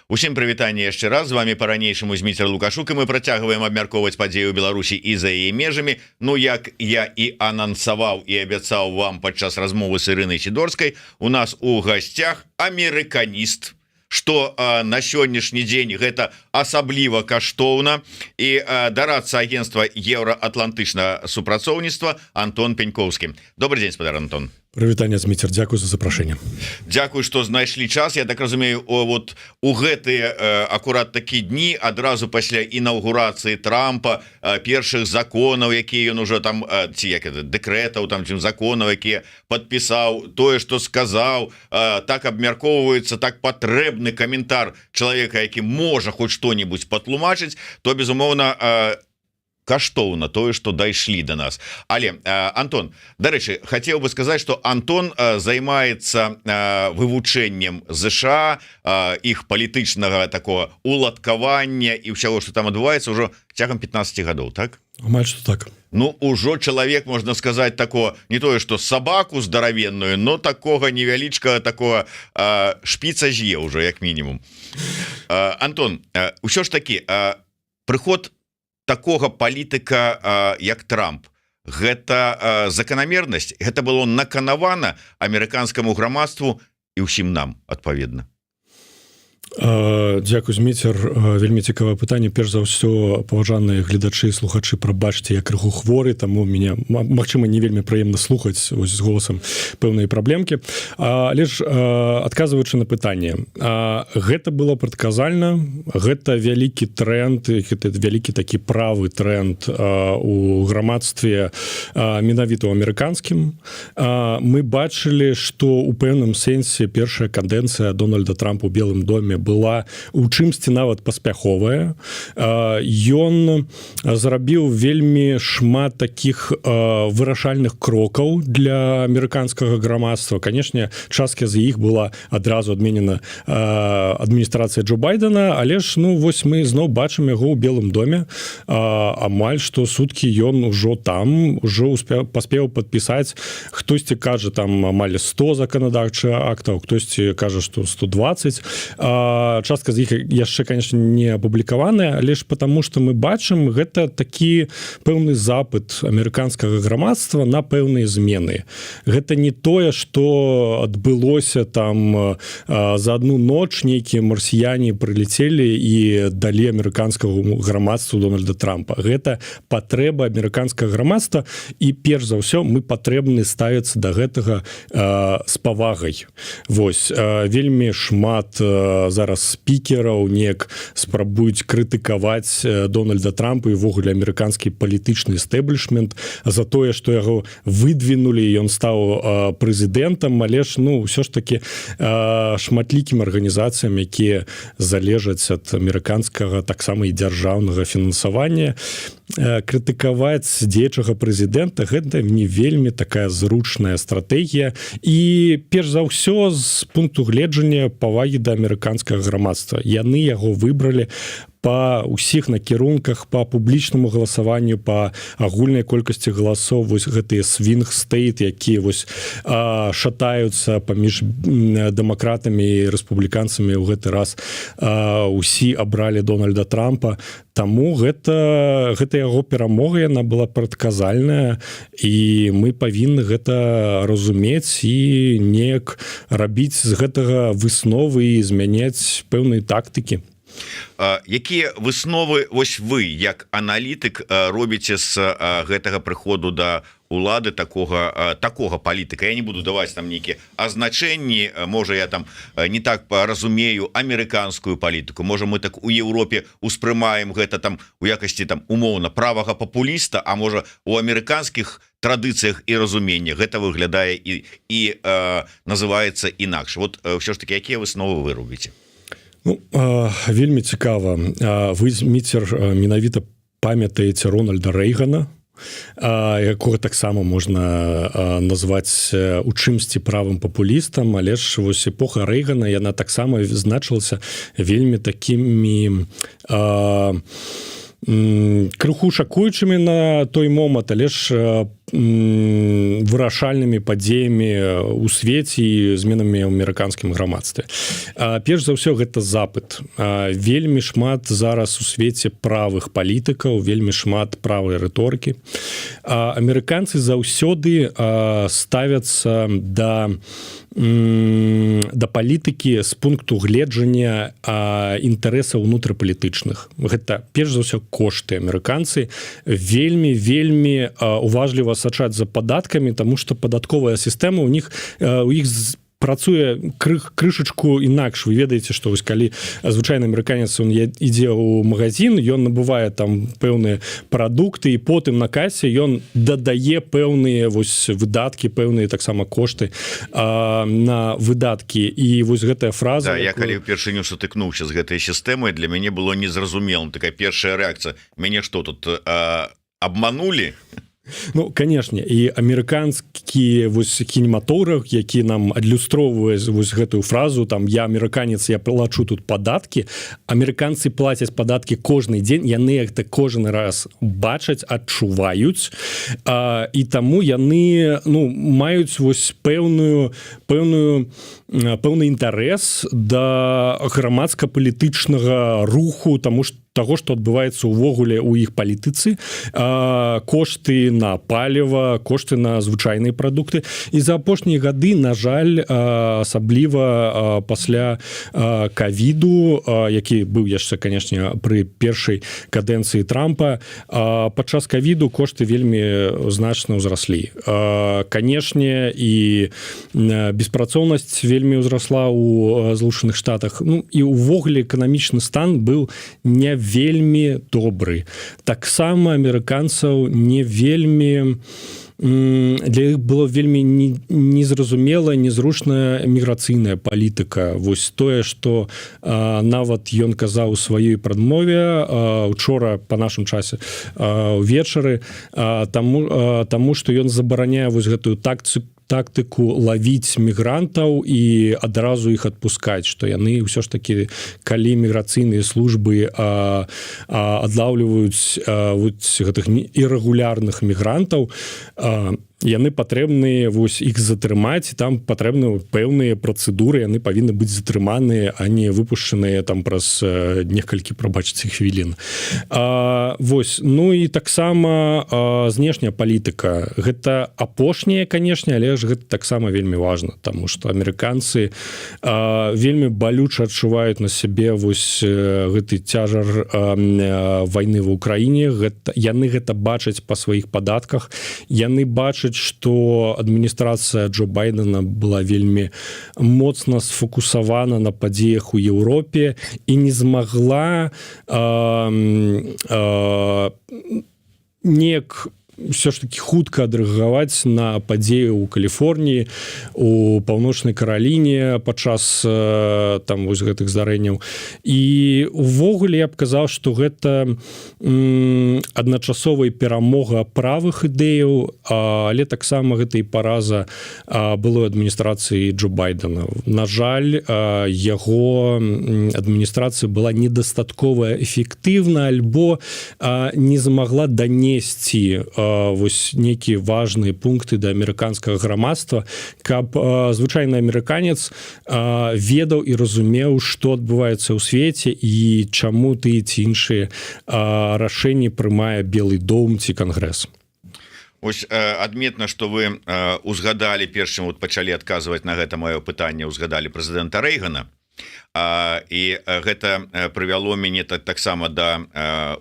Усім прывітанне яшчэ раз, з вами по-ранейшаму Зміцер Лукашук, і мы працягваем абмяркоўваць падзеі ў Беларусі і за яе межамі. Ну, як я і анансаваў і абяцаў вам падчас размовы з Ірынай Сідорскай, у нас у гасцях амерыканіст, што на сённяшні дзень гэта асабліва каштоўна, і дарадца агенцтва еўраатлантычнага супрацоўніцтва Антон Пянькоўскі. Добрый дзень, спадар Антон. Прывітанне, Зміцер, дзякую за запрашэнне. Дзякую, што знайшлі час. Я так разумею, вот у гэтыя акурат такі дні адразу пасля інаўгурацыі Трампа, першых законаў, якія ён ужо там, ці як это, дэкрэтаў, там чым законаў, якія падпісаў, тое, што сказаў, так абмяркоўваецца, так патрэбны каментар чалавека, які можа хоць што-небудзь патлумачыць, то безумоўна каштоўна тое, што дайшлі до нас. Але Антон, дарэчы, хацеў бы сказаць, што Антон займаецца вывучэннем ЗША, іх палітычнага такого уладкавання і ўсяго, што там адбываецца ўжо цягам 15 гадоў, так? Амаль што так. Ну, ужо чалавек, можна сказаць, такого, не тое, што сабаку здаравенную, но такога невялічкага, такого шпіца з'еў ужо, як мінімум. Антон, ўсё ж такі, прыход такога палітыка, як Трамп, гэта заканамернасць, гэта было наканавана амерыканскаму грамадству і ўсім нам, адпаведна. Дзякуй, Зміцер, вельмі цікавае пытанне. Перш за ўсё, паважаныя гледачы і слухачы, прабачце, я крыху хворы, таму мяне, магчыма, не вельмі прыемна слухаць з голасам пэўныя праблемкі. Але ж, адказваючы на пытанне, гэта было прадказальна, гэта вялікі тренд, гэта вялікі такі правы тренд у грамадстве, менавіта ў амерыканскім. Мы бачылі, што ў пэўным сэнсе першая кадэнцыя Дональда Трампа ў Белым доме была у чымсьці нават паспяховая. Ён зрабіў вельмі шмат такіх вырашальных крокаў для амерыканскага грамадства. Канешне, частка з іх была адразу адменена адміністрацыя Джо Байдена, але ж, ну, вось мы зноў бачым яго ў Белым доме. Амаль што суткі ён ужо там, ужо паспеў падпісаць, хтосьці кажа, там амаль 100 заканадаўчых актаў, хтосьці кажа, што 120. Частка з іх яшчэ, конечно, не апублікаваная, але ж потому, што мы бачым, гэта такі пэўны запыт амерыканскага грамадства на пэўныя змены. Гэта не тое, што адбылося там за одну ноч нейкія марсіяне прылецелі і далі амерыканскаму грамадству Дональда Трампа. Гэта патрэба амерыканскага грамадства, і перш за ўсё мы патрэбны ставіцца да гэтага з павагай. Вось, вельмі шмат зараз спікераў неяк спрабуюць крытыкаваць Дональда Трампа і ўвогуле амерыканскі палітычны эстэблішмент за тое, што яго выдвинулі, ён стаў прэзідэнтам, але ж, ну, ўсё ж такі шматлікім арганізацыям, якія залежаць ад амерыканскага таксама і дзяржаўнага фінансавання, крытыкаваць дзеючага прэзідэнта, гэта не вельмі такая зручная стратэгія, і перш за ўсё з пункту гледжання павагі да амерыканскага грамадства. Яны яго выбралі па ўсіх накірунках, па публічнаму галасаванню, па агульнай колькасці галасоў, вось гэтыя swing state, якія вось шатаюцца паміж дэмакратамі і рэспубліканцамі ў гэты раз. Усі абралі Дональда Трампа, таму гэта яго перамога, яна была прадказальная, і мы павінны гэта разумець і неяк рабіць з гэтага высновы і змяняць пэўныя тактыкі. Якія высновы вось вы як аналітык робіце з гэтага прыходу да улады такога палітыка? Я не буду даваць там нейкія азначэнні, можа я там не так разумею амерыканскую палітыку, можа мы так у Еўропе успрымаем гэта там у якасці там умоўна правага папуліста, а можа у амерыканскіх традыцыях і разуменнях гэта выглядае і называецца інакш. Вот ўсё ж такі, якія высновы вы робіце? Ну, вельмі цікава. Вы, Зміцер, менавіта памятаеце Рональда Рэйгана, якога таксама можна назваць у чымсьці правым папулістам, але ж вось эпоха Рэйгана, яна таксама значылася вельмі такімі крыху шакуючымі на той момант, але ж вырашальнымі падзеямі у свеце і зменамі ў амерыканскім грамадстве. Перш за ўсё гэта запыт. Вельмі шмат зараз у свеце правых палітыкаў, вельмі шмат правай рыторыкі. Амерыканцы заўсёды ставяцца да палітыкі з пункту гледжання інтарэсаў унутрапалітычных. Гэта перш за ўсё кошты. Амерыканцы вельмі уважліва сачаць за падаткамі, таму што падатковая сістэма у іх працуе крышачку інакш. Вы ведаеце, што вось калі звычайны амерыканец он ідзе ў магазин, ён набывае там пэўныя прадукты і потым на касе ён дадае пэўныя вось выдаткі, пэўныя таксама кошты на выдаткі. І вось гэтая фраза... Да, я калі ўпершыню сутыкнуўся з гэтай сістэмай, для мяне было незразумелым. Такая першая рэакцыя. Мяне што тут обманули? Ну, канешне, і амерыканскі вось кінематограф, які нам адлюстроўвае вось гэтую фразу, там я амерыканец, я плачу тут падаткі. Амерыканцы плацяць падаткі кожны дзень, яны гэта кожны раз бачаць, адчуваюць, і таму яны маюць вось пэўны інтарэс да грамадска-палітычнага руху, таму што таго, што адбываецца ўвогуле ў іх палітыцы, кошты на паліва, кошты на звычайныя прадукты. І за апошнія гады, на жаль, асабліва пасля ковіду, які быў яшчэ, канешне, пры першай кадэнцыі Трампа, падчас ковіду кошты вельмі значна ўзраслі. Канешне, і беспрацоўнасць вельмі ўзрасла ў Злучаных Штатах. І ўвогуле эканамічны стан быў не вельмі добры. Таксама амерыканцаў не вельмі... Для іх было вельмі незразумела, незручная міграцыйная палітыка. Вось тое, што нават ён казаў у сваёй прадмове учора па нашым часе увечары, таму што ён забараняе вось гэтую тактыку лавіць мігрантаў і адразу іх адпускаць, што яны ўсё ж такі, калі міграцыйныя службы адлаўліваюць гэтых ірэгулярных мігрантаў, яны патрэбныя вось іх затрымаць, там патрэбны пэўныя працэдуры, яны павінны быць затрыманыя, а не выпушчаныя там праз некалькі, прабачце, хвілін. Вось, ну і таксама знешняя палітыка. Гэта апошняе, канешне, але ж гэта таксама вельмі важна, таму што амерыканцы вельмі балюча адчуваюць на сябе вось гэты цяжар вайны ва ўкраіне. Яны гэта бачаць па сваіх падатках, яны бачаць, што адміністрацыя Джо Байдена была вельмі моцна сфокусавана на падзеях у Еўропе і не змагла неяк все ж таки хутка адрэагаваць на падзеі ў Каліфорніі, у Паўночнай Караліне падчас там вось гэтых здарэнняў. І увогуле я б казаў, што гэта адначасовая перамога правых ідэяў, але таксама гэта і параза былой адміністрацыі Джо Байдена. На жаль, яго адміністрацыя была недастаткова эфектыўна альбо не змагла данесці вось нейкія важныя пункты да амерыканскага грамадства, каб звычайны амерыканец ведаў і разумеў, што адбываецца ў свеце і чаму тыя ці іншыя рашэнні прымае Белы дом ці Кангрэс. Ось адметна, што вы узгадалі, перш чым пачалі адказваць на гэта маё пытанне, узгадалі прэзідэнта Рэйгана. І гэта прывяло мяне таксама да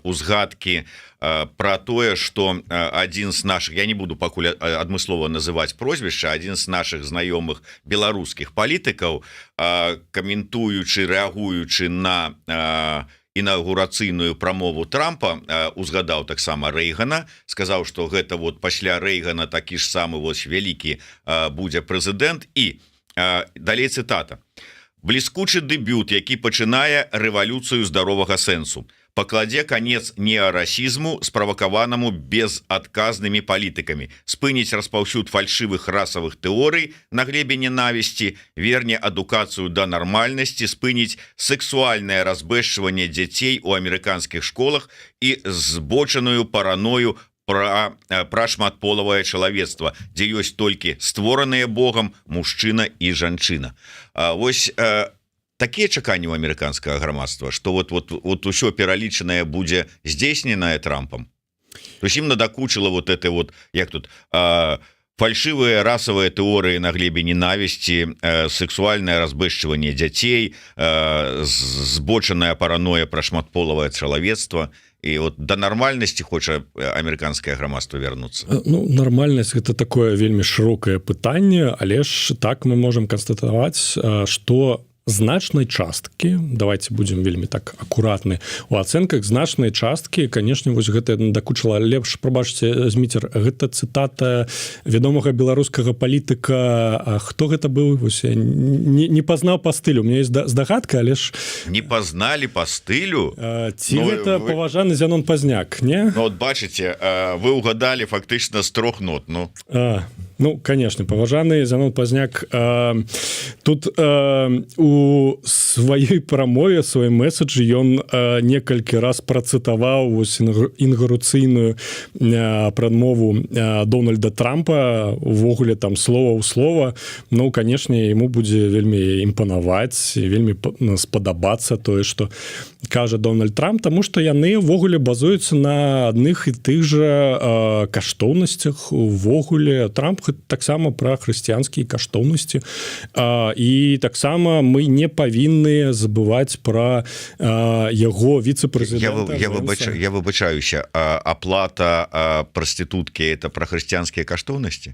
узгадкі про тое, што адзін з наших, я не буду пакуль адмыслова называць прозвішча, адзін з наших знаёмых беларускіх палітыкаў, каментуючы, рэагуючы на інаўгурацыйную прамову Трампа, узгадаў таксама Рэйгана, сказаў, што гэта вот пасля Рэйгана такі ж самы вось вялікі будзе прэзідэнт. І далей цытата: «Бліскучы дэбют, які пачынае рэвалюцыю здаровага сэнсу, пакладзе канец неарасізму, справакаванаму безадказнымі палітыкамі, спыніць распаўсюд фальшывых расавых тэорый на глебе ненавісці, верне адукацыю да нармальнасці, спыніць сексуальнае разбэшчванне дзяцей у амерыканскіх школах і збочаную параною пра шматполавае чалавецтва, дзе ёсць толькі створаныя Богам мужчына і жанчына. Вось такія чаканні ў амерыканскага грамадства, што вот усё пералічанае будзе здзейсненае Трампам. То есть ім надакучыла вот это вот, як тут, фальшивыя расавыя тэорыі на глебе ненавісці, сексуальнае разбэшчванне дзяцей, збочаная параноя пра шматполавае чалавецтва. І вот да нармальнасці хоча амерыканскае грамадства вярнуцца. Ну, нармальнасць гэта такое вельмі шырокае пытанне, але ж так мы можам канстатаваць, што значнай часткі, давайте будем вельмі так акуратны у ацэнках, значнай часткі, канешне, вось гэта надакучыла, лепш, прабачце, Зміцер, гэта цытата вядомага беларускага палітыка. Хто гэта быў? Вось я не пазнаў па стылю, у меня есть здагадка, але ж не пазналі па стылю? Ці гэта паважаны Зянон Пазняк, не? Ну, вот бачыце, вы угадалі фактычна з 3 нот, ну. Ну, конечно, паважаны Зянон Пазняк тут у сваёй прамове, сваім месаджы ён некалькі раз працытаваў вось інаўгурацыйную прадмову Дональда Трампа, увогуле там слова ў слова. Ну, канешне, яму будзе вельмі імпанаваць, вельмі спадабацца тое, што кажа Дональд Трамп, таму што яны ўвогуле базуюцца на адных і тых жа каштоўнасцях. Увогуле Трамп таксама пра хрысціянскія каштоўнасці, і таксама мы не павінны забываць пра яго віцэ-прэзідэнта. Я выбачаюся, аплата прастытуткі это пра хрысціянскія каштоўнасці?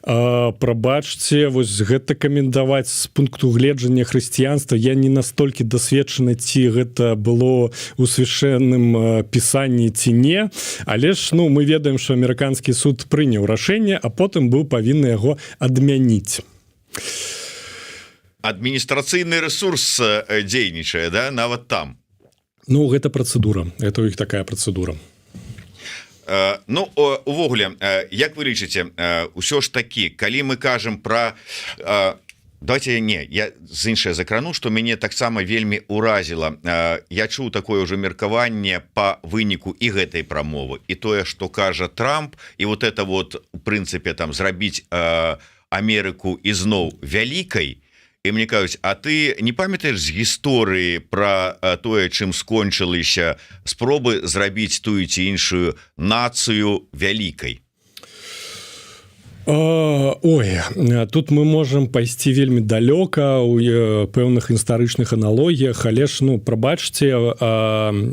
Прабачце, вось гэта каментаваць з пункту гледжання хрысціянства я не настолькі дасведчаны, ці гэта было у свяшчэнным пісанні ці не, але ж, ну, мы ведаем, што амерыканскі суд прыняў рашэнне, а потым быў павінны яго адмяніць. Адміністрацыйны рэсурс дзейнічае, да, нават там. Ну, гэта працэдура, гэта ў іх такая працэдура. Ну, увогуле, як вы лічыце, ўсё ж такі, калі мы кажам пра... Давайте я з іншае закрану, што мяне таксама вельмі ўразіла. Я чуў такое ўжо меркаванне па выніку і гэтай прамовы, і тое, што кажа Трамп, і вот это вот, у прынцыпе, там, зрабіць Амерыку ізноў вялікай. І мне кажуць, а ты не памятаеш з гісторыі пра тое, чым скончыліся спробы зрабіць тую ці іншую нацыю вялікай? Ой, тут мы можем пайсці вельмі далёка у пэўных гістарычных аналогіях, але ж, ну, прабачце,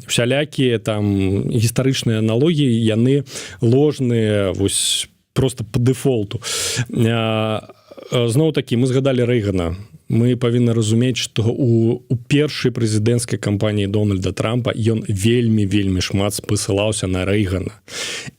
всялякія там гістарычныя аналогіі, яны ложныя, вось, просто по дэфолту. Зноў такі, мы згадалі Рэйгана. Мы павінны разумець, што у першай прэзідэнцкай кампаніі Дональда Трампа ён вельмі шмат спасылаўся на Рэйгана.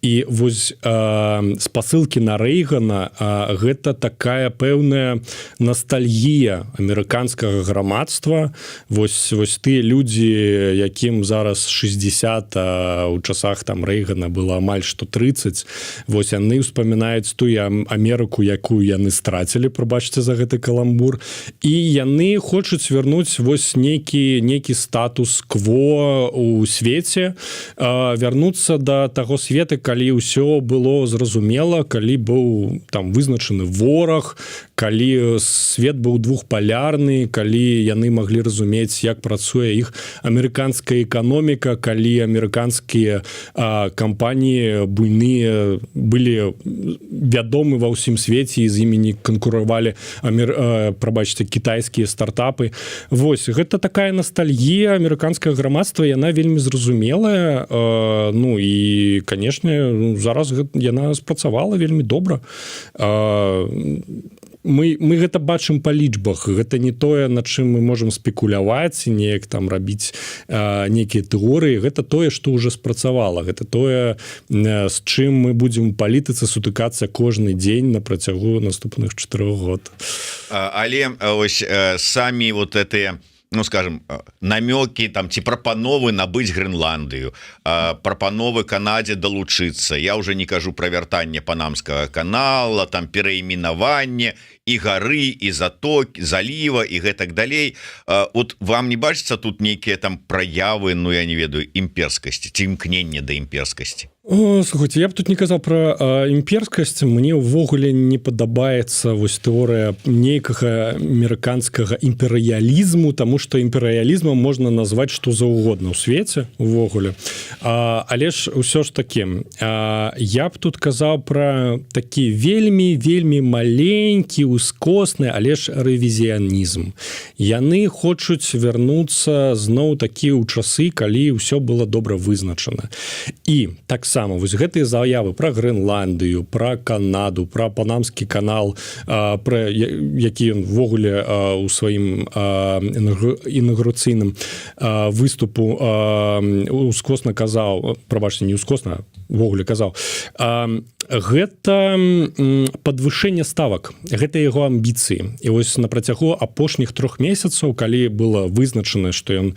І вось спасылкі на Рэйгана гэта такая пэўная ностальгія амерыканскага грамадства. Вось тыя людзі, якім зараз 60, а ў часах там Рэйгана было амаль што 30, вось яны ўспамінаюць тую Амерыку, якую яны страцілі, прабачце за гэты каламбур. І яны хочуць вярнуць вось нейкі статус-кво у свеце, вярнуцца да таго света, калі ўсё было зразумела, калі быў там вызначаны вораг, калі свет быў двухпалярны, калі яны маглі разумець, як працуе іх амерыканская эканоміка, калі амерыканскія кампаніі буйныя былі вядомы ва ўсім свеце і з імі не канкуравалі, прабачце, кітайскія стартапы. Вось, гэта такая ностальгія амерыканскага грамадства, яна вельмі зразумелая. Ну і, канешне, зараз яна спрацавала вельмі добра. Мы гэта бачым па лічбах. Гэта не тое, над чым мы можам спекуляваць, неяк там рабіць нейкія тэорыі. Гэта тое, што ўжо спрацавала. Гэта тое, з чым мы будзем у палітыцы сутыкацца кожны дзень на працягу наступных 4 год. Але ось самі вот гэтыя, ну, скажем, намёкі там ці прапановы набыць Грэнландыю, прапановы Канадзе далучыцца. Я уже не кажу пра вяртанне панамскага канала, там перайменаванне і гары і заток заліва і гэтак далей. Вот вам не бачыцца тут нейкія там праявы, ну я не ведаю, імперскасці ці імкнення да імперскасці? Слухайте, я б тут не казаў пра імперскасць. Мне ўвогуле не падабаецца вось тэорыя нейкага амерыканскага імперыялізму, таму што імперыялізмам можна назваць што заўгодна ў свеце увогуле. Але ж усё ж такі, я б тут казаў пра такі вельмі маленькі, ускосны, але ж рэвізіянізм. Яны хочуць вярнуцца зноў такі ў часы, калі ўсё было добра вызначана. І таксама вось гэтыя заявы пра Грэнландыю, пра Канаду, пра Панамскі канал, пра які ён ввогуле у сваім інаўгурацыйным выступу ускосна казаў, прабачце, не ускосна, ввогуле казаў, гэта падвышэнне ставак, гэта яго амбіцыі. І вось на працягу апошніх 3 месяцаў, калі было вызначана, што ён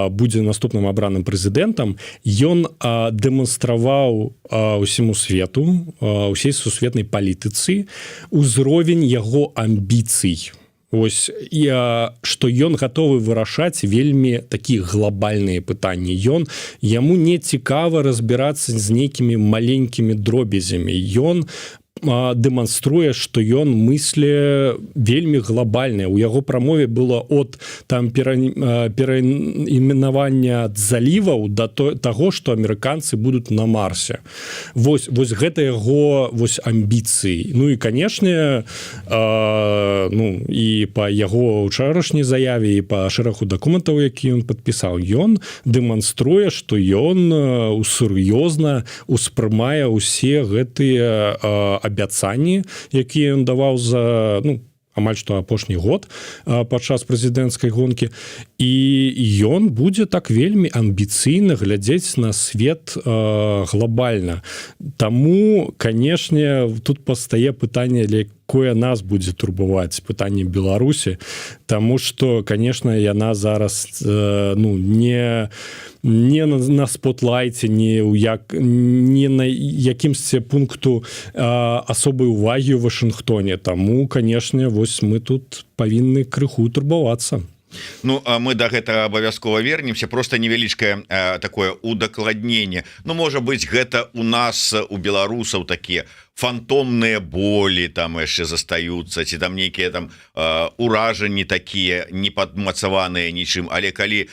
будзе наступным абраным прэзідэнтам, ён дэманстраваў усіму свету, усей сусветнай палітыцы узровень яго амбіцый. Ось, што ён гатовы вырашаць вельмі такія глобальныя пытанні. Яму не цікава разбірацца з нейкімі маленькімі дробязямі. Ён дэманструе, што ён мыслі вельмі глобальнае. У яго прамове было ад там перайменавання заліваў да таго, што амерыканцы будуць на Марсе. Вось гэта яго вось амбіцыі. Ну і, канешне, і па яго ўчарашняй заяве і па шэрагу дакументаў, які ён падпісаў, ён дэманструе, што ён сур'ёзна успрымае ўсе гэтыя абяцанні, якія ён даваў за амаль што апошні год падчас прэзідэнцкай гонкі, і ён будзе так вельмі амбіцыйна глядзець на свет глобальна. Таму, канешне, тут пастае пытанне, якое нас будзе турбаваць, пытанне Беларусі, таму што, канешне, яна зараз не на спотлайце, не на якімсьці пункту асобай увагі ў Вашынгтоне. Таму, канешне, вось мы тут павінны крыху турбавацца. Ну, мы до гэтага абавязкова вернемся. Просто невялічкае такое удакладненне. Ну, можа быць, гэта у нас, у беларусаў, такія фантомныя болі там яшчэ застаюцца, ці там нейкія там уражанні такія не падмацаваныя нічым. Але калі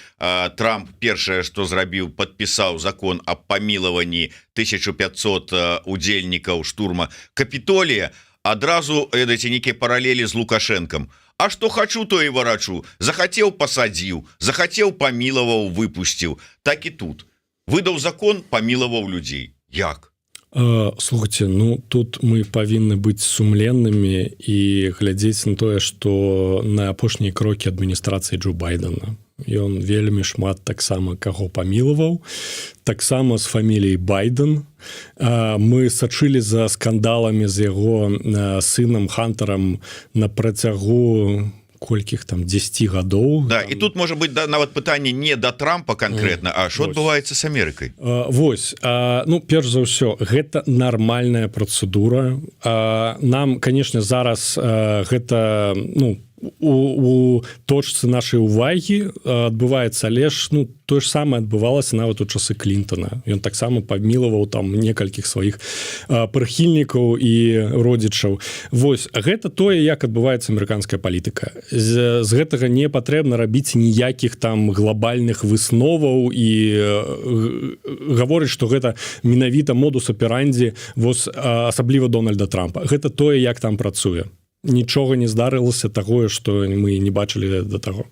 Трамп першае, што зрабіў, падпісаў закон аб памілаванні 1500 удзельнікаў штурма Капітолія, адразу, ведаеце, нейкія паралелі з Лукашэнкам. А што хачу, то і варачу. Захацеў, пасадзіў, захацеў, памілаваў, выпусціў. Так і тут. Выдаў закон, памілаваў людзей. Як? Слухайте, тут мы павінны быць сумленнымі і глядзець на тое, што на апошнія крокі адміністрацыі Джо Байдена. Ён вельмі шмат таксама каго памілаваў, таксама з фаміліяй Байден. Мы сачылі за скандаламі з яго сынам Хантарам на працягу колькіх там 10 гадоў. Да, і тут можа быць нават пытанне не да Трампа канкрэтна, а што адбываецца з Амерыкай? Вось, перш за ўсё, гэта нармальная працэдура. Нам, канешне, зараз гэта, у точцы нашай увагі адбываецца, але ж тое ж самае адбывалася нават у часы Клінтона. Ён таксама памілаваў там некалькіх сваіх прыхільнікаў і родзічаў. Вось, гэта тое, як адбываецца амерыканская палітыка. З гэтага не патрэбна рабіць ніякіх там глобальных высноваў і гаворыць, што гэта менавіта модус аперанді асабліва Дональда Трампа. Гэта тое, як там працуе. Нічога не здарылася таго, што мы не бачылі да таго.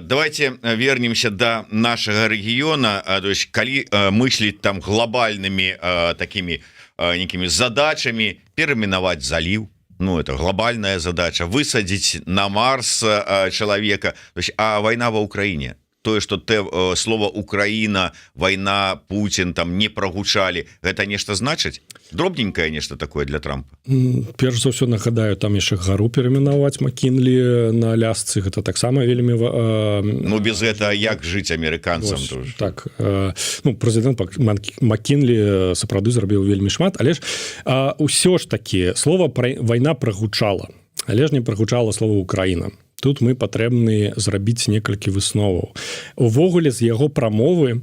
Давайте вернемся до нашага рэгіёна. То есть, калі мысліць там глобальнымі такімі нейкімі задачамі, перайменаваць заліў, это глобальная задача, высадзіць на Марс чалавека. То есть, а вайна ва Ўкраіне? тое что слово Украіна, вайна, Путін там не прагучалі, гэта нешта значыць? Дробненькае нешта такое для Трампа? Перш за ўсё нагадаю, там яшчэ гару перайменаваць Макінлі на Алясцы, гэта таксама вельмі Ну без гэта як жыць амерыканцам? Так, ну, прэзідэнт Макінлі сапраўды зрабіў вельмі шмат, але ж ўсё ж такі слова вайна прагучала, але ж не прагучала слова Украіна. Тут мы патрэбны зрабіць некалькі высноваў. Увогуле з яго прамовы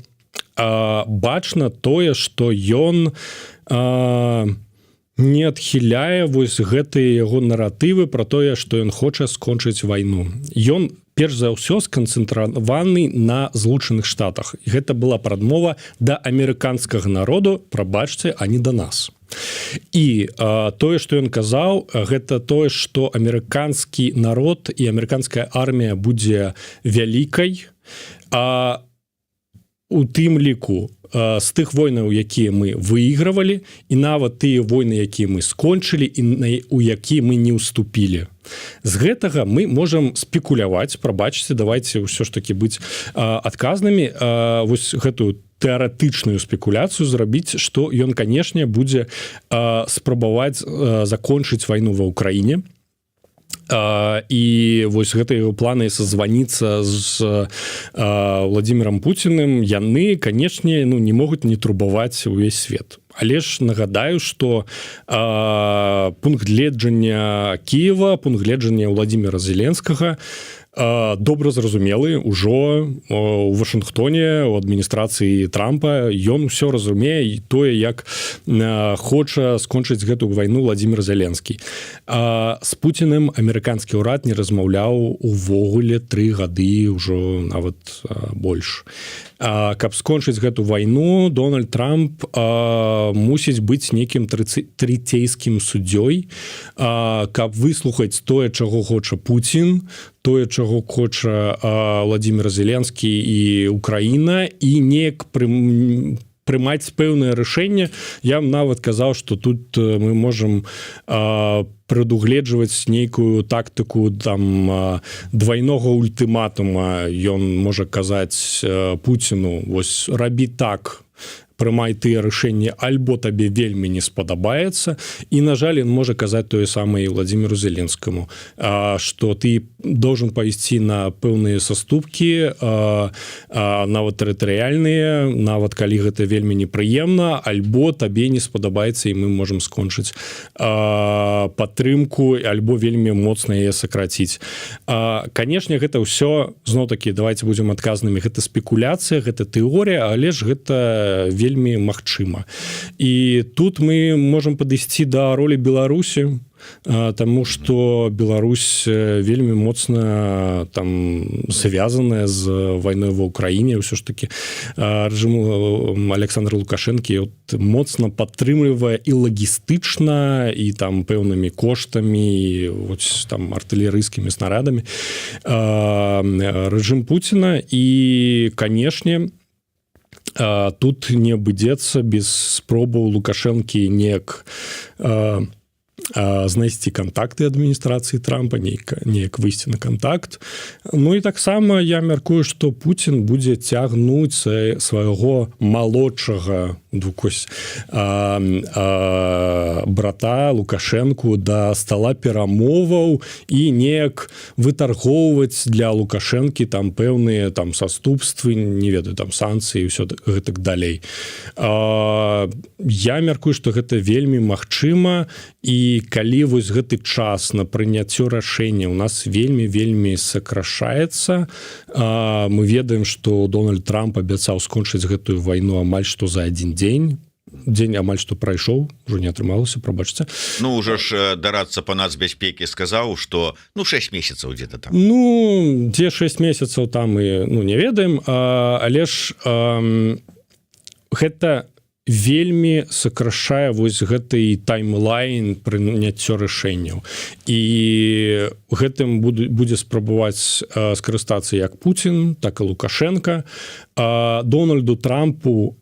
бачна тое, што ён не адхіляе вось гэтыя яго наратывы пра тое, што ён хоча скончыць вайну. Ён перш за ўсё сканцэнтраваны на Злучаных Штатах. Гэта была прадмова да амерыканскага народу, прабачце, а не да нас. І тое, што ён казаў, гэта тое, што амерыканскі народ і амерыканская армія будзе вялікай, у тым ліку з тых войнаў, якія мы выйгравалі, і нават тыя войны, якія мы скончылі і у якія мы не ўступілі. З гэтага мы можам спекуляваць, прабачце, давайте ўсё ж такі быць адказнымі, вось гэтую тэарэтычную спекуляцыю зрабіць, што ён, канешне, будзе спрабаваць закончыць вайну ва ўкраіне. І вось гэта его планы созваніцца з Владимиром Путиным, яны, канешне, ну, не могуць не турбаваць увесь свет. Але ж нагадаю, што пункт гледжання Киева, пункт гледжання Владимира Зеленскага добра зразумелы ўжо у Вашынгтоне, у адміністрацыі Трампа. Ён усё разумее і тое, як хоча скончыць гэту вайну Владимир Зеленскі. З Пуціным амерыканскі ўрад не размаўляў увогуле 3 гады, ўжо нават больш. Каб скончыць гэту вайну, Дональд Трамп мусіць быць нейкім трэцейскім суддзёй, каб выслухаць тое, чаго хоча Путін, тое, чаго хоча Владимир Зеленскі і Украіна, і неяк прымаць пэўнае рашэнне. Я нават казаў, што тут мы можам прадугледжваць нейкую тактыку там двайнога ультыматума. Ён можа казаць Пуціну: вось рабі так, прымай тыя рашэнні, альбо табе вельмі не спадабаецца. І, на жаль, ён можа казаць тое самае і Владимиру Зеленскаму, што ты должен павесці на пэўныя саступкі, нават тэрытарыяльныя, нават калі гэта вельмі непрыемна, альбо табе не спадабаецца, і мы можам скончыць падтрымку, альбо вельмі моцна яе сакраціць. Канешне, гэта ўсё, зноў-такі, давайте будзем адказнымі, гэта спекуляцыя, гэта тэорыя, але ж гэта вельмі магчыма. І тут мы можам падысці да ролі Беларусі, таму што Беларусь вельмі моцна там звязаная з вайной ва ўкраіне. Ўсё ж такі рэжым Александра Лукашэнкі моцна падтрымлівае і лагістычна, і там пэўнымі коштамі, і вось там артылерыйскімі снарадамі рэжым Пуціна. І, канешне, тут не абыдзецца без спробаў Лукашэнкі неяк знайсці кантакты адміністрацыі Трампа, неяк выйсці на кантакт. Ну і таксама я мяркую, што Пуцін будзе цягнуць свайго малодшага брата Лукашэнку да стала перамоваў і неяк вытаргоўваць для Лукашэнкі там пэўныя там саступствы, не ведаю, там санкцыі і ўсё гэтак далей. Я мяркую, што гэта вельмі магчыма, і калі вось гэты час на прыняццё рашэння у нас вельмі сокрашаецца, мы ведаем, што Дональд Трамп абяцаў скончыць гэтую вайну амаль што за адзін дзень амаль што прайшоў, ужо не атрымалася, прабачце. Ну, уже ж дарацца па нацбяспекі сказаў, што 6 месяцаў где-то там. Ну, дзе 6 месяцаў там мы не ведаем, але ж гэта вельмі сокрашае вось гэты таймлайн прыняццё рашэнняў. І гэтым будзе спрабаваць скарыстацца як Пуцін, так і Лукашенко. Дональду Трампу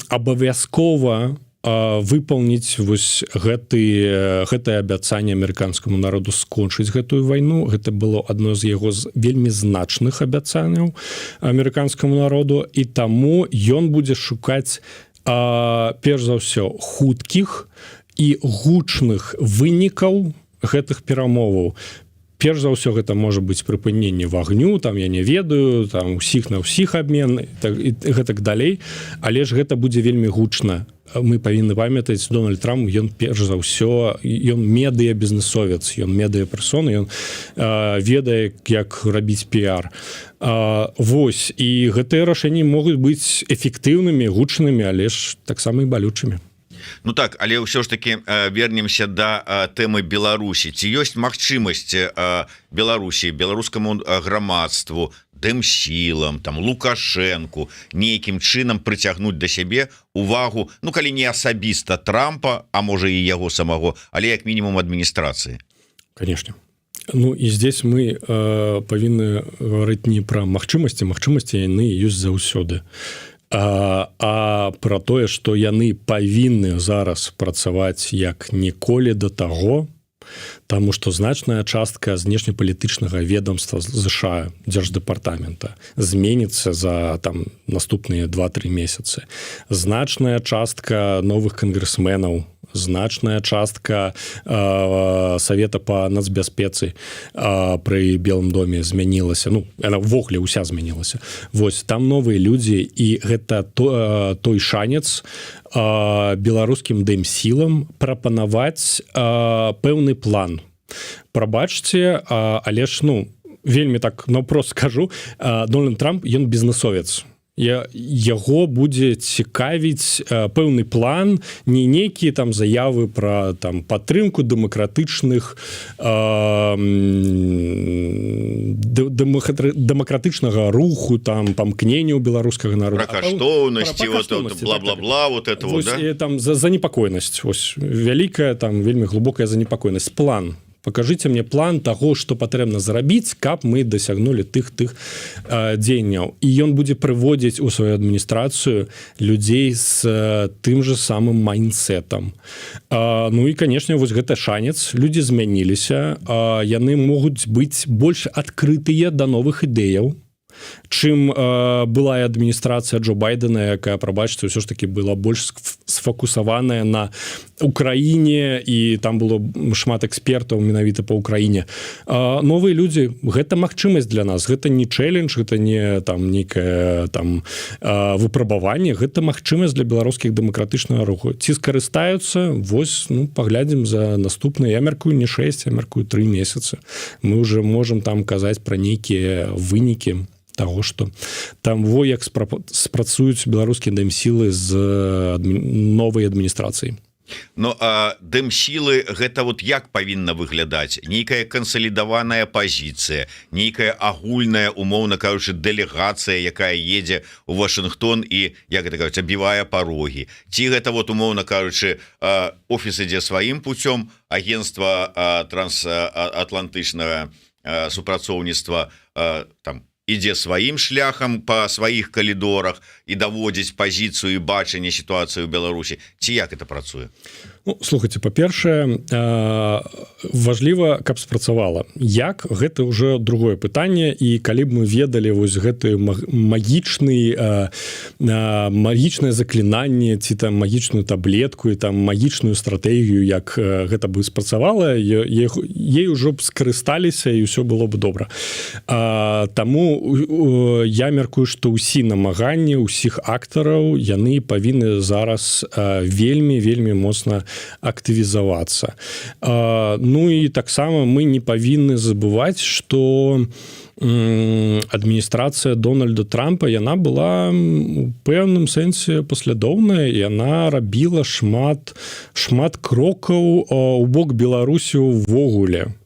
абавязкова выполніць вось гэтае абяцанне амерыканскаму народу скончыць гэтую вайну. Гэта было адно з яго вельмі значных абяцанняў амерыканскаму народу, і таму ён будзе шукаць перш за ўсё хуткіх і гучных вынікаў гэтых перамоваў. Перш за ўсё гэта можа быць прыпыненне вагню, там я не ведаю, там усіх на ўсіх абмен і гэтак далей, але ж гэта будзе вельмі гучна. Мы павінны памятаць, Дональд Трамп, ён перш за ўсё, ён медыа-бізнесовец, ён медыа-персона, ён ведае, як рабіць піар. Вось, і гэтыя рашэнні могуць быць эфектыўнымі, гучнымі, але ж таксама і балючымі. Ну так, але ўсё ж таки вернемся да тэмы Беларусі. Ці ёсць магчымасць Беларусі, беларускаму грамадству, дэмсілам, там Лукашэнку нейкім чынам прыцягнуць да сябе увагу, ну калі не асабіста Трампа, а можа і яго самого, але як мінімум адміністрацыі? Конечно. Ну і здесь мы павінны гаварыць не пра магчымасці, яны ёсць заўсёды. А пра тое, што яны павінны зараз працаваць як ніколі да таго, таму што значная частка знешнепалітычнага ведомства США, Дзярждэпартамента, зменіцца за там наступныя 2-3 месяцы. Значная частка новых кангрэсменаў, значная частка Савета па нацбяспецы пры Белым доме змянілася. Ну, яна ўвогуле ўся змянілася. Вось, там новыя людзі, і гэта той шанец беларускім дэмсілам прапанаваць пэўны план. Прабачце, але ж, ну, вельмі так наўпрост скажу, Дональд Трамп, ён бізнесовец. Яго будзе цікавіць пэўны план, не нейкія там заявы пра там падтрымку дэмакратычных дэмакратычнага руху, там памкненняў беларускага народа. Пра каштоўнасці, бла-бла-бла, вот это вот, да? Там занепакоенасць, ось вялікая, там вельмі глыбокая занепакоенасць. План. Покажите мне план того, что патрэбна зрабіць, каб мы дасягнули тых дзеянняў. І ён будзе прыводзіць у сваю адміністрацыю людзей з тым же самым майндсетам. Ну і, канешне, вось гэта шанец. Людзі змяніліся. Яны могуць быць больш адкрытыя да новых ідэяў, чым была і адміністрацыя Джо Байдена, якая, прабачце, ўсё ж таки была больш сфокусаваная на Украіне, і там было шмат экспертаў менавіта па Украіне. Новыя людзі, гэта магчымасць для нас, гэта не чэлендж, гэта не там нейкае там выпрабаванне, гэта магчымасць для беларускіх дэмакратычнага руху. Ці скарыстаюцца? Вось, ну, паглядзім за наступныя, я мяркую, не 6, я мяркую 3 месяцы. Мы уже можем там казаць пра нейкія вынікі того, што там як спрацуюць беларускія дэмсілы з новай адміністрацыі. Ну, дэмсілы, гэта вот як павінна выглядаць? Нейкая кансалідаваная пазіцыя, нейкая агульная, умоўна кажучы, дэлегацыя, якая едзе ў Вашынгтон і, як гэта кажуць, абівае парогі. Ці гэта вот, умоўна кажучы, офіс ідзе сваім путём, агенцтва трансатлантычнага супрацоўніцтва там ідзе сваім шляхам па сваіх калідорах і даводзіць пазіцыю і бачанне сітуацыі ў Беларусі. Ці як это працуе? Ну, слухайте, па-першае, важліва, каб спрацавала. Як? Гэта ўжо другое пытанне, і калі б мы ведалі вось гэтае магічнае заклінанне, ці там магічную таблетку, і там магічную стратэгію, як гэта бы спрацавала, ей ўжо б скарысталіся, і ўсё было б добра. Таму я мяркую, што ўсе намаганні ўсіх актараў, яны павінны зараз вельмі моцна актывізавацца. Ну і таксама мы не павінны забываць, што адміністрацыя Дональда Трампа, яна была у пэўным сэнсе паслядоўная, яна рабіла шмат крокаў у бок Беларусі ўвогуле.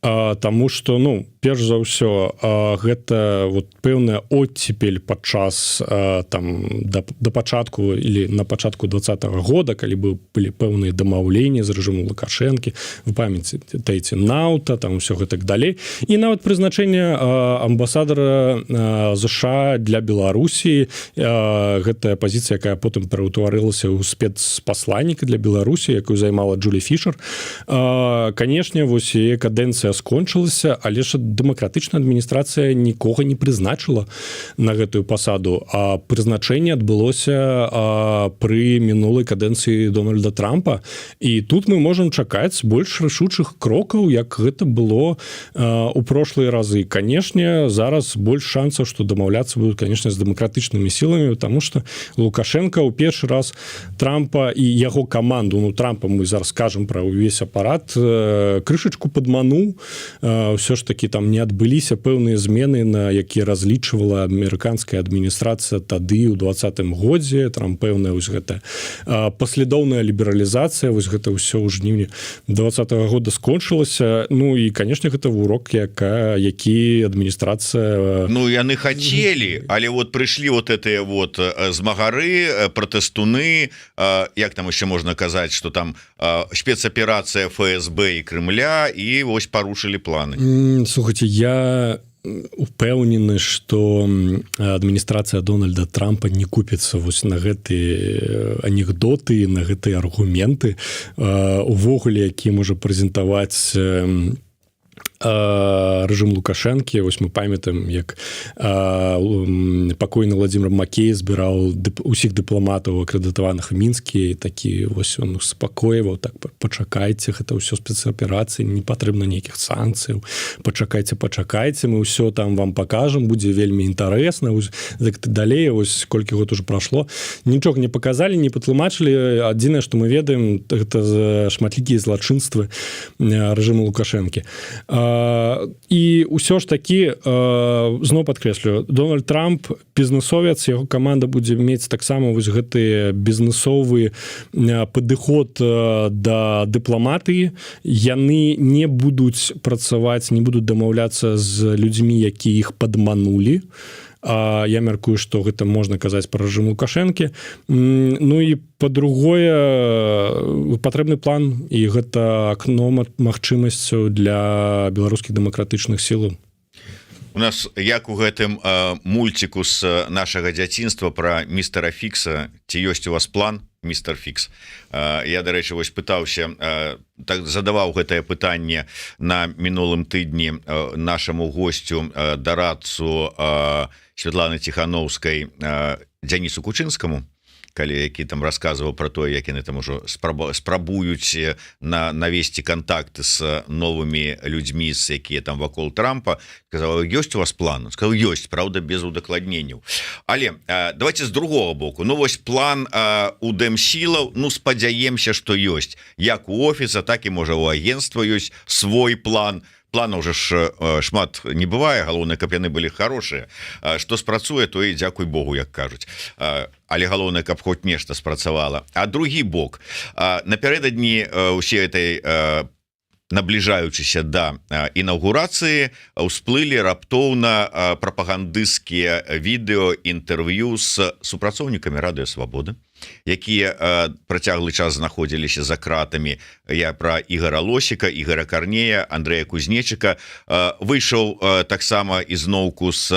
Таму што ну перш за ўсё гэта вот пэўная оттепель падчас там да пачатку или на пачатку 20-го года, калі былі пэўныя дамаўленні з рэжыму Лукашэнкі, вы памятаеце Наўта, там усё гэтак далей, і нават прызначэнне амбасадара ЗША для Беларусі, гэтая пазіцыя, якая потым пераўтварылася ў спецпасланніка для Беларусі, якую займала Джулі Фішер. Канешне, вось яе кадэнцыя скончылася, але ж дэмакратычная адміністрацыя нікога не прызначыла на гэтую пасаду, а прызначэнне адбылося пры мінулай кадэнцыі Дональда Трампа, і тут мы можам чакаць больш рашучых крокаў, як гэта было у прошлыя разы. Канешне, зараз больш шансаў, што дамаўляцца будуць, канешне, з дэмакратычнымі сіламі, таму што Лукашенко ў першы раз Трампа і яго каманду, ну Трампа мы зараз скажам пра ўвесь апарат, крышачку падмануў. Ўсё ж такі там не адбыліся пэўныя змены, на якія разлічвала амерыканская адміністрацыя тады ў 20-м годзе, там пэўная вось гэта паслядоўная лібералізацыя, вось гэта ўсё ў жніўні 20-го года скончылася. Ну і канешне гэта урок, які адміністрацыя яны хацелі, але вот прыйшлі вот этыя вот змагары, пратэстуны, як там яшчэ можна казаць, што там спецаперацыя ФСБ і Крымля, і вось парушылі планы. Слухайте, я упэўнены, што адміністрацыя Дональда Трампа не купіцца вось на гэтыя анекдоты, на гэтыя аргументы, увогуле, які можа прэзентаваць рэжым Лукашэнкі. Вось мы памятаем, як пакойны Владзімир Макей збіраў усіх дыпламатаў акрэдытаваных у Мінскі, такі вось он успакойваў, так пачакайце, гэта ўсё спецаперацыі, не патрэбна нейкіх санкцыяў, пачакайце, мы ўсё там вам пакажам, будзе вельмі інтарэсна, далей, вось колькі год уже прашло, нічога не паказалі, не патлумачылі. Адзінае, што мы ведаем, гэта шматлікія злачынствы рэжыму Лукашэнкі. І ўсё ж такі, зноў падкрэслю, Дональд Трамп бізнесовец, яго каманда будзе мець таксама вось гэты бізнесовы падыход да дыпламатыі. Яны не будуць працаваць, не будуць дамаўляцца з людзьмі, які іх падманулі. Я мяркую, што гэта можна казаць пра рэжым Лукашэнкі. Ну і па-другое, патрэбны план, і гэта акно магчымасцяў для беларускіх дэмакратычных сілаў. У нас, як у гэтым мульціку з нашага дзяцінства пра містера Фікса, ці ёсць у вас план, містер Фікс? Я, дарэчы, вось пытаўся, так задаваў гэтае пытанне на мінулым тыдні нашаму госцю, дарадцу Святланы Ціхановскай, Дзянісу Кучынскаму, які там расказваў про тое, як яны там ужо спрабуюць навесці контакты з новымі людзьмі, якія там вакол Трампа. Сказаў, ёсць у вас план? Сказаў, ёсць, правда, без удакладненняў. Але давайте з другого боку. Ну вось план у дэмсілаў, ну спадзяемся, што ёсць. Як у офіса, так і можа у агентства ёсць свой план. Плана уже ж шмат не бывае, галоўнае, каб яны былі хорошыя. Што спрацуе, то і дзякуй Богу, як кажуць. Але галоўнае, каб хоць нешта спрацавала. А другі бок, напярэдадні усе этой набліжаючыся да інаўгурацыі ўсплылі раптоўна прапагандысцкія відэо інтэрв'ю з супрацоўнікамі Радыё Свабоды, якія працяглы час знаходзіліся за кратамі. Я пра Ігора Лосіка, Ігора Карнея, Андрэя Кузнечыка. Выйшаў таксама ізноўку з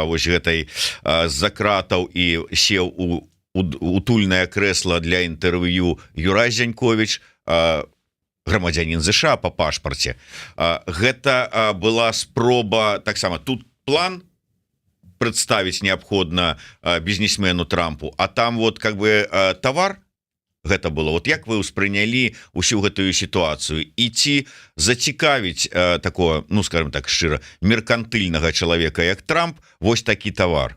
вось гэтай з-за кратаў і сеў у утульнае крэсла для інтэрв'ю Юрай Зяньковіч, грамадзянін ЗША па пашпарце. Гэта была спроба, таксама тут план прадставіць неабходна бізнесмену Трампу, а там вот как бы тавар гэта было. Вот як вы ўспрынялі усю гэтую сітуацыю, і ці зацікавіць такого, ну скажем так шчыра, меркантыльнага чалавека як Трамп вось такі тавар?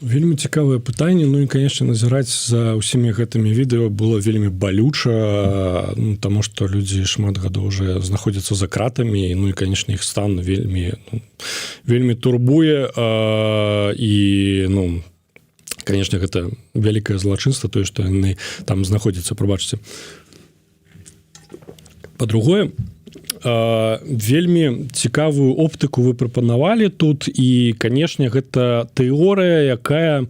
Вельмі цікавае пытанне. Ну і, конечно, назіраць за ўсімі гэтымі відэо было вельмі балюча, таму што людзі шмат гадоў уже знаходзяцца за кратамі, ну і, конечно, іх стан вельмі турбуе, і, ну, конечно, гэта вялікае злачынства, тое, што яны там знаходзяцца, прабачце. Па-другое, вельмі цікавую оптыку вы прапанавалі тут і канешне гэта тэорыя, якая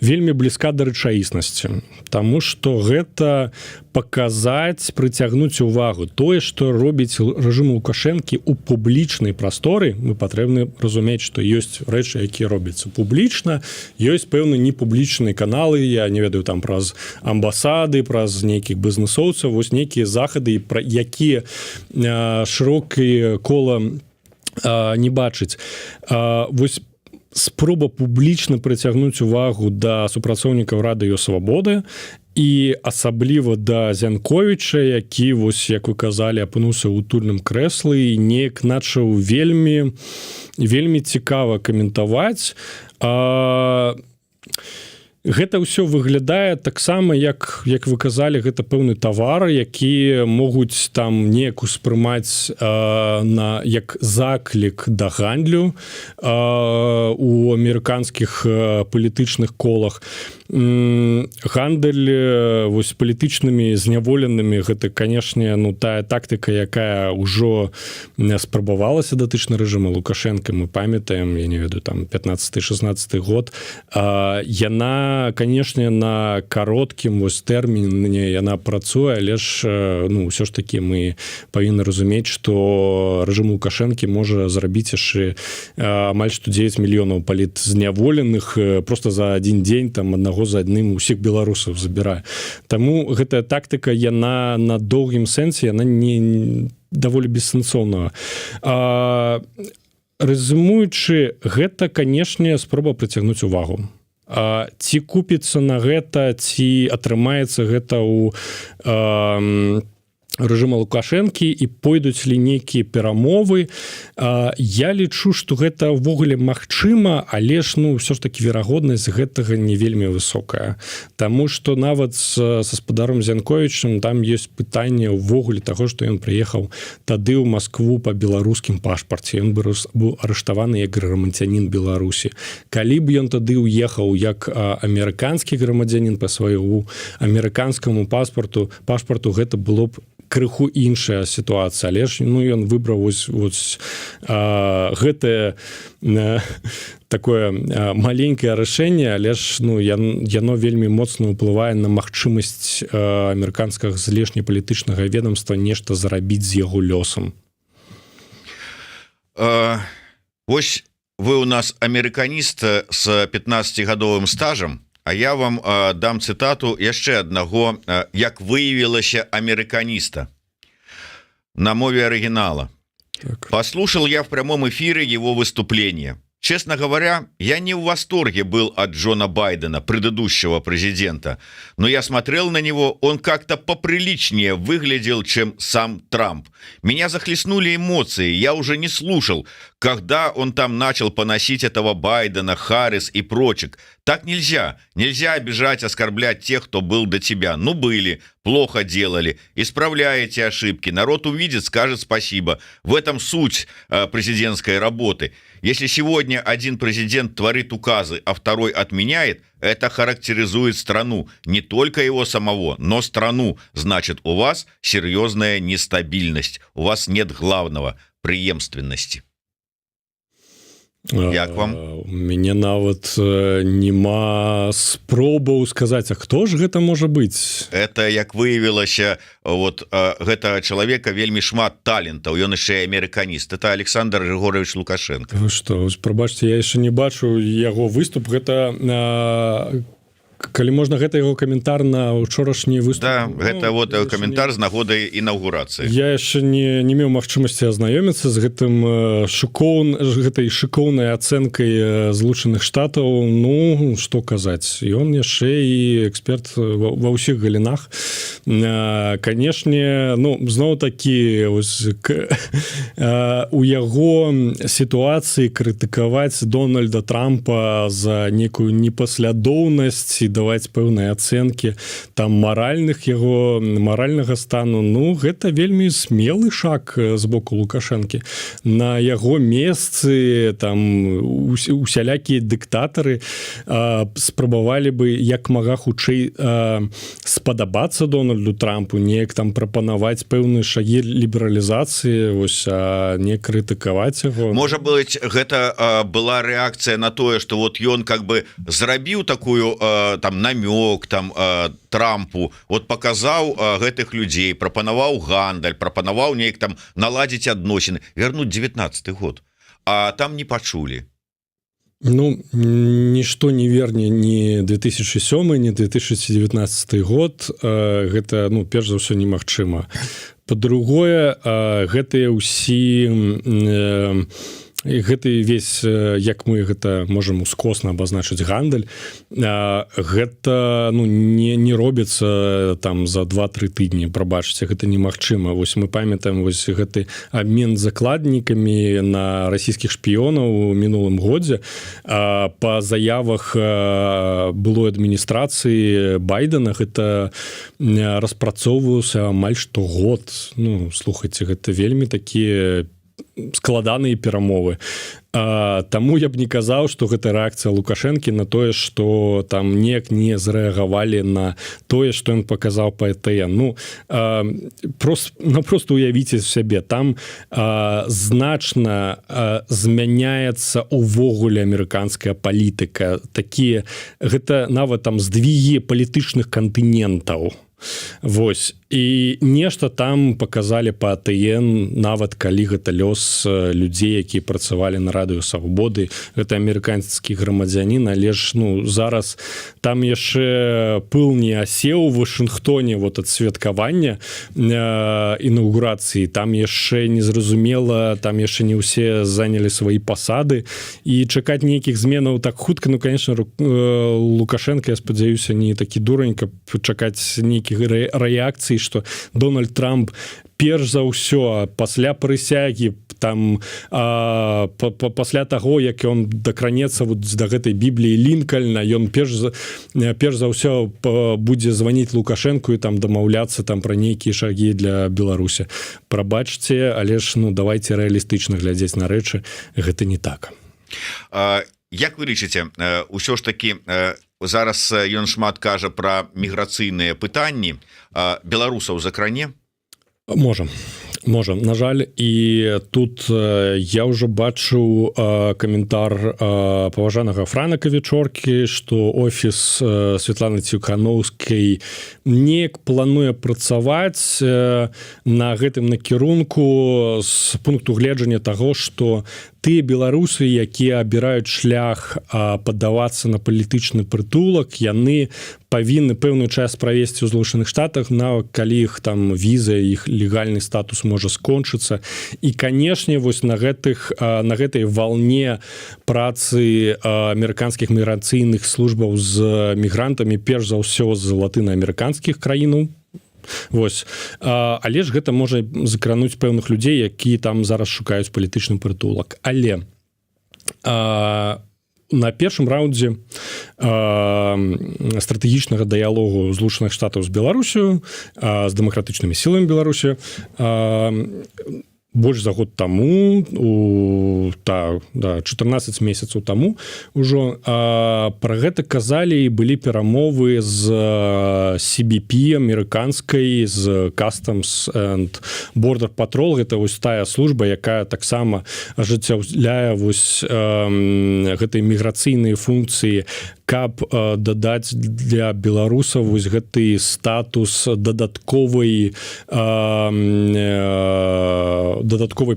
вельмі блізка да рэчаіснасці, таму што гэта паказаць, прыцягнуць увагу тое, што робіць рэжым Лукашэнкі ў публічнай прасторы. Мы патрэбны разумець, што ёсць рэчы, якія робяцца публічна, ёсць пэўны непублічныя каналы, я не ведаю, там праз амбасады, праз нейкіх бізнесоўцаў, вось нейкія захады, пра якія шырокае кола не бачыць. Вось спроба публічна прыцягнуць увагу да супрацоўнікаў Радыё Свабоды і асабліва да Зянковіча, які, вось, як вы казалі, апынуўся ў утульным крэслы і неяк начаў вельмі цікава каментаваць. Гэта ўсё выглядае таксама, як вы казалі, гэта пэўны тавар, які могуць там неяк успрымаць як заклік да гандлю у амерыканскіх палітычных колах. Гандаль вось палітычнымі зняволенымі гэта, канешне, тая тактыка, якая ўжо спрабавалася датычна рэжыма Лукашэнка. Мы памятаем, я не ведаю, там 15-16 год. Яна, канешне, на кароткім вось тэрміне яна працуе, але ж ўсё ж такі мы павінны разумець, што рэжым Лукашэнкі можа зрабіць яшчэ амаль што 9 мільёнаў палітзняволеных просто за адзін дзень, там аднаго за адным усіх беларусаў забірае. Таму гэтая тактыка, яна на доўгім сэнсе, яна не даволі бессэнсоўная. Рэзюмуючы, гэта, канешне, спроба прыцягнуць увагу. Ці купіцца на гэта, ці атрымаецца гэта ў рэжыма Лукашэнкі і пойдуць ли нейкія перамовы. Я лічу, што гэта ўвогуле магчыма, але ж ўсё ж такі верагоднасць гэтага не вельмі высокая. Таму што нават са спадаром Зянковічам там ёсць пытанне ўвогуле таго, што ён прыехаў тады ў Маскву па беларускім пашпарце. Ён быў арыштаваны як грамадзянін Беларусі. Калі б ён тады ўехаў як амерыканскі грамадзянін па свайму амерыканскаму пашпарту, гэта было б крыху іншая сітуацыя, але ж ён выбраў гэтае такое маленькае рашэнне, але ж яно вельмі моцна ўплывае на магчымасць амерыканскага знешнепалітычнага ведомства нешта зрабіць з яго лёсам. Вось вы у нас амерыканіст з 15-гадовым стажам, а я вам дам цитату яшчэ аднаго, як выявілася, американиста на мове оригинала. Так. Послушал я в прямом эфире его выступление. Честно говоря, я не в восторге был от Джона Байдена, предыдущего президента, но я смотрел на него, он как-то поприличнее выглядел, чем сам Трамп. Меня захлестнули эмоции, я уже не слушал, когда он там начал поносить этого Байдена, Харрис и прочих. Так нельзя. Нельзя обижать, оскорблять тех, кто был до тебя. Ну, были, плохо делали. Исправляете ошибки. Народ увидит, скажет спасибо. В этом суть президентской работы. Если сегодня один президент творит указы, а второй отменяет, это характеризует страну. Не только его самого, но страну. Значит, у вас серьезная нестабильность. У вас нет главного – преемственности. Як вам? У мяне нават нема спробаў сказаць, а хто ж гэта можа быць? Это, як выявілася, вот гэта чалавека вельмі шмат талентаў, ён яшчэ і амерыканіст. Это Александр Григорьевич Лукашенко. Вы што, прабачце, я яшчэ не бачу яго выступ. Гэта калі можна, гэта яго каментар на учорашні выступ. Да, гэта вот каментар з нагодай інаўгурацыі. Я яшчэ не меў магчымасці азнаёміцца з гэтай шыкоўнай ацэнкай Злучаных Штатаў. Ну, што казаць, ён яшчэ і эксперт ва ўсіх галінах. Канешне, зноў такі у яго сітуацыі крытыкаваць Дональда Трампа за некую непаслядоўнасць ці даваць пэўныя ацэнкі там маральнага стану. Ну гэта вельмі смелы шаг з боку Лукашэнкі. На яго месцы там усялякія дыктатары спрабавалі бы як мага хутчэй спадабацца Дональду Трампу, неяк там прапанаваць пэўныя шагі лібералізацыі, вось, не крытыкаваць яго. Можа быць, гэта была рэакцыя на тое, што вот ён как бы зрабіў такую там намёк там Трампу, вот паказаў гэтых людзей, прапанаваў гандаль, прапанаваў неяк там наладзіць адносіны, вярнуць 19 год, а там не пачулі. Ну, нішто не верне ні 2007, ні 2019 год. Гэта, ну, перш за ўсё немагчыма. Па-другое, гэтыя ўсі гэты весь, як мы гэта можам ускосна абазначыць гандаль, гэта, ну, не робіцца там за 2-3 тыдні, прабачце, гэта немагчыма. Вось мы памятаем вось гэты абмен закладнікамі на расійскіх шпіёнаў у мінулым годзе. Па заявах былой адміністрацыі Байдена гэта распрацоўваўся амаль штогод. Ну, слухайце, гэта вельмі такія складаныя перамовы. Таму я б не казаў, што гэта рэакцыя Лукашэнкі на тое, што там неяк не зрэагавалі на тое, што ён паказаў па ЭТН. Ну, просто уявіце сябе, там значна змяняецца увогуле амерыканская палітыка. Такія, гэта нават там здвігі палітычных кантынентаў. Вось, і нешта там паказалі па АТН, нават калі гэта лёс людзей, якія працавалі на радыё Свабоды, гэта амерыканскі грамадзянін, але ж, ну, зараз там яшчэ пыл не асеў у Вашынгтоне вот ад святкавання інаўгурацыі, там яшчэ незразумела, там яшчэ не ўсе занялі свае пасады, і чакаць нейкіх зменаў так хутка, ну, конечно, Лукашенко, я спадзяюся, не такі дурань, каб чакаць нейкіх рэакцый, што Дональд Трамп перш за ўсё пасля прысягі там пасля таго, як ён дакранецца вот да гэтай Бібліі Лінкальна, ён перш за ўсё будзе званіць Лукашэнку і там дамаўляцца там пра нейкія шагі для Беларусі. Прабачце, але ж, ну, давайте рэалістычна глядзець на рэчы, гэта не так. Як вы лічыце, усё ж такі зараз ён шмат кажа пра міграцыйныя пытанні, беларусаў закране? Можам. На жаль, і тут я ўжо бачыў каментар паважанага Франака Вечоркі, што офіс Святланы Ціханаўскай неяк плануе працаваць на гэтым накірунку з пункту гледжання таго, што тыя беларусы, якія абіраюць шлях паддавацца на палітычны прытулак, яны павінны пэўны час правесці ў Злучаных Штатах, нават калі іх там віза, іх легальны статус можа скончыцца. І, канешне, вось на гэтай валне працы амерыканскіх міграцыйных службаў з мігрантамі, перш за ўсё з латынаамерыканскіх краінаў. Вось. Але ж гэта можа закрануць пэўных людзей, якія там зараз шукаюць палітычны прытулак. Але на першым раўндзе стратэгічнага дыялогу Злучаных Штатаў з Беларусю, з дэмакратычнымі сіламі Беларусі, больш за год таму, 14 месяцаў таму ўжо пра гэта казалі, і былі перамовы з CBP амерыканскай, з Customs and Border Patrol. Гэта вось тая служба, якая таксама ажыццяўляе вось гэтай міграцыйныя функцыі, каб дадаць для беларусаў вось гэты статус дадатковай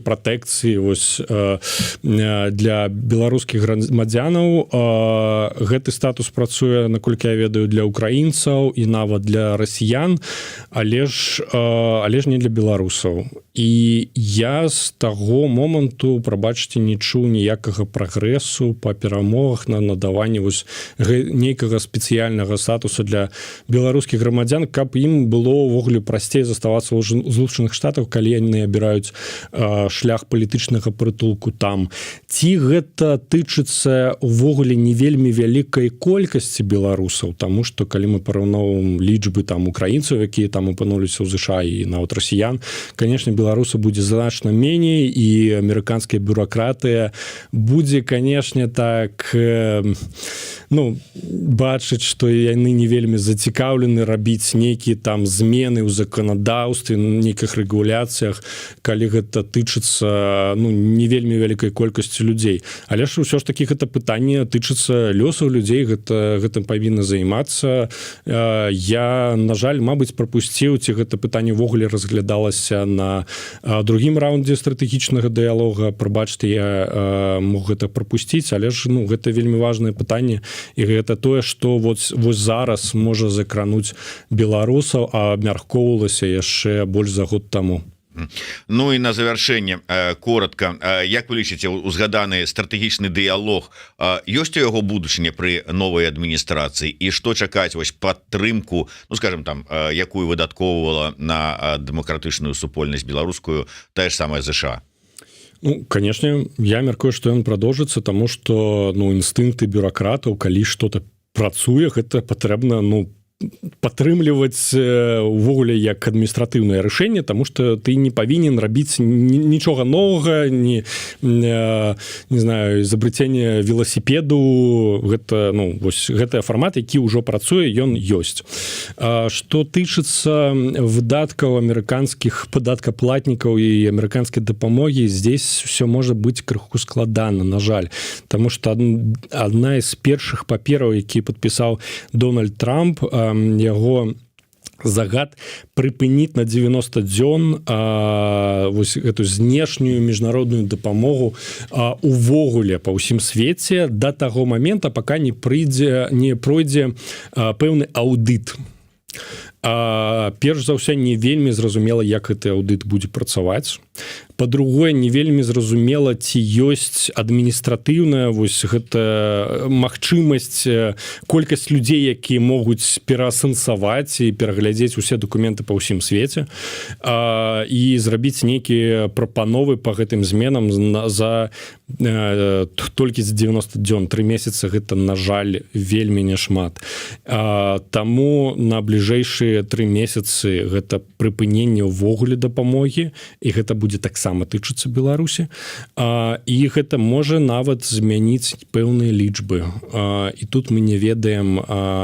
пратэкцыі вось для беларускіх грамадзянаў. Гэты статус працуе, наколькі я ведаю, для украінцаў і нават для расіян, але ж не для беларусаў. І я з таго моманту, прабачце, не чуў ніякага прагрэсу па перамовах на надаванне вось нейкага спецыяльнага статусу для беларускіх грамадзян, каб ім было ўвогуле прасцей заставацца ў Злучаных Штатах, калі яны абіраюць шлях палітычнага прытулку там. Ці гэта тычыцца увогуле не вельмі вялікай колькасці беларусаў, таму што калі мы параўноўваем лічбы там украінцаў, якія там апынуліся ў ЗША і нават расіян, конечно, беларусаў будзе значна меней, і амерыканская бюракратыя будзе, конечно, так бачыць, што яны не вельмі зацікаўлены рабіць нейкія там змены ў заканадаўстве, нейкіх рэгуляцыях, калі гэта тычыцца не вельмі вялікай колькасці людзей. Але ж ўсё ж такі гэта пытанне тычыцца лёсаў людзей, гэтым павінна займацца. Я, на жаль, мабыць, прапусціў, ці гэта пытанне ўвогуле разглядалася на другім раўндзе стратэгічнага дыялога. Прабачце, я мог гэта прапусціць, але ж гэта вельмі важнае пытанне, і гэта тое, што вось зараз можа закрануць беларусаў, а абмяркоўвалася яшчэ больш за год таму. Ну і на завяршэнне коротко, як вы лічыце, узгаданы стратэгічны дыялог, ёсць у яго будучыня пры новай адміністрацыі, і што чакаць вось падтрымку, скажем там, якую выдаткоўвала на дэмакратычную супольнасць беларускую тая ж самая ЗША? Конечно, я мяркую, што ён прадоўжыцца, таму што інстынкты бюракратаў, калі што-то працуе, гэта патрэбна падтрымліваць увогуле як адміністратыўнае рашэнне, таму што ты не павінен рабіць нічога новага, не знаю, изобретение велосипеду, гэта гэты фармат, які ўжо працуе, ён ёсць. Што тычыцца выдаткаў амерыканскіх падаткаплатнікаў і амерыканскай дапамогі, здесь все можа быць крыху складана, на жаль, таму што адна з першых папераў, які падпісаў Дональд Трамп, яго загад прыпыніць на 90 дзён вось гэту знешнюю міжнародную дапамогу увогуле па ўсім свеце да таго момента, пока не пройдзе пэўны аўдыт. Перш за ўсё, не вельмі зразумела, як гэты аўдыт будзе працаваць. Па-другое, не вельмі зразумела, ці ёсць адміністратыўная вось гэта магчымасць, колькасць людзей, якія могуць пераасэнсаваць і пераглядзець усе дакументы па ўсім свеце і зрабіць нейкія прапановы па гэтым зменам за толькі за 90 дзён. 3 месяцы гэта, на жаль, вельмі няшмат. Таму на бліжэйшыя 3 месяцы гэта прыпыненне ўвогуле дапамогі, і гэта будзе таксама тычыцца Беларусі, і гэта можа нават змяніць пэўныя лічбы, і тут мы не ведаем,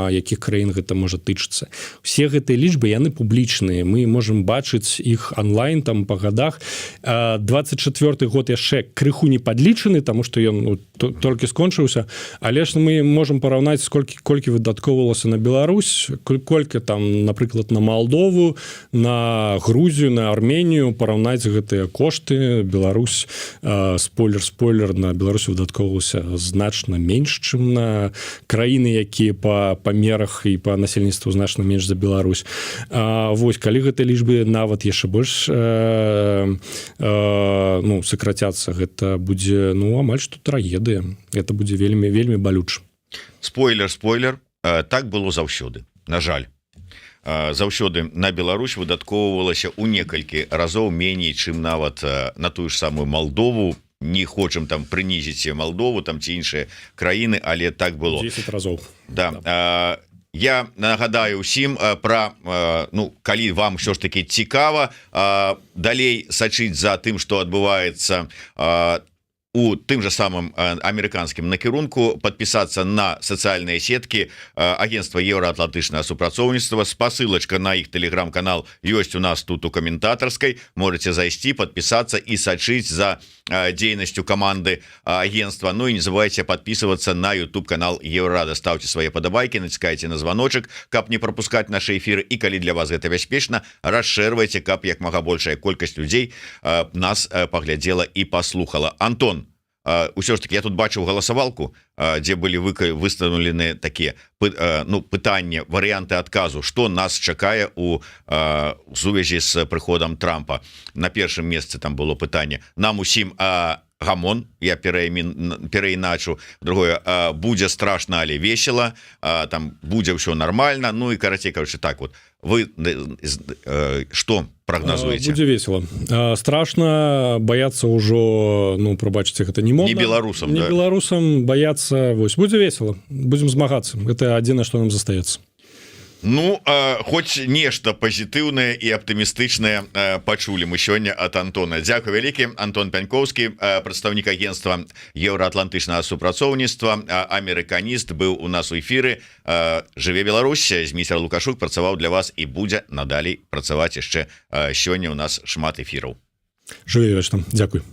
якіх краін гэта можа тычыцца. Усе гэтыя лічбы, яны публічныя, мы можам бачыць іх онлайн там па гадах. 24 год яшчэ крыху не падлічаны, таму што ён толькі скончыўся, але ж мы можам параўнаць, колькі выдаткоўвалася на Беларусь, колькі там, напрыклад, на Малдову, на Грузію, на Арменію, параўнаць гэтыя кошты. Беларусь, спойлер, на Беларусі выдаткоўвалася значна менш, чым на краіны, якія па памерах і па насельніцтву значна менш за Беларусь. Вось, калі гэтыя лічбы нават яшчэ больш сакрацяцца, гэта будзе амаль што трагедыя. Гэта будзе вельмі, вельмі балюча. Спойлер, так было заўсёды, на жаль. Заўсёды на Беларусь выдаткоўвалася ў некалькі разоў меней, чым нават на тую ж самую Малдову. Не хочам там прынізіць Малдову там ці іншыя краіны, але так было 10 разоў. Да. Я нагадаю ўсім пра калі вам ўсё ж таки цікава далей сачыць за тым, што адбываецца у тым же самым амерыканскім накірунку, подпісацца на сацыяльныя сеткі агентства еўраатлантычнага супрацоўніцтва. Спасылачка на іх тэлеграм-канал ёсць у нас тут у каментатарскай. Можете зайсці, подпісацца і сачыць за дзейнасцю каманды агентства. Ну і не забывайте подписываться на YouTube канал Еўрарада. Ставьте свае падабайкі, націскайце на званочак, каб не пропускать наши эфиры. І калі для вас гэта бяспечна, расширвайте, каб як мага большая колькасць людзей нас паглядзела і паслухала. Антон, ўсё ж таки я тут бачыў галасавалку, дзе былі выставлены такія пытанні, варыянты адказу, што нас чакае у сувязі з прыходам Трампа. На першым месцы там было пытанне: нам усім гамон, я пераіначу, другое, будзе страшна, але весело, там будзе ўсё нормально, ну і карацей, короче, так вот, вы что прогнозуеце? Будзе весело. Страшно, бояться ўжо, ну, прабачце, гэта не модна. Не беларусам, не да? беларусам бояться, вось, будзе весело, будзем змагацца, гэта адзінае, што нам застаецца. Ну, хоць нешта пазітыўнае і аптымістычнае пачулі мы сёння ад Антона. Дзякуй вялікі. Антон Пяньковскі, прадстаўнік агенцтва еўраатлантычнага супрацоўніцтва, амерыканіст, быў у нас у эфіры. Жыве Беларусь, Зміцер Лукашук працаваў для вас і будзе надалей працаваць яшчэ. Сёння у нас шмат эфіраў. Жыве вечна. Дзякуй.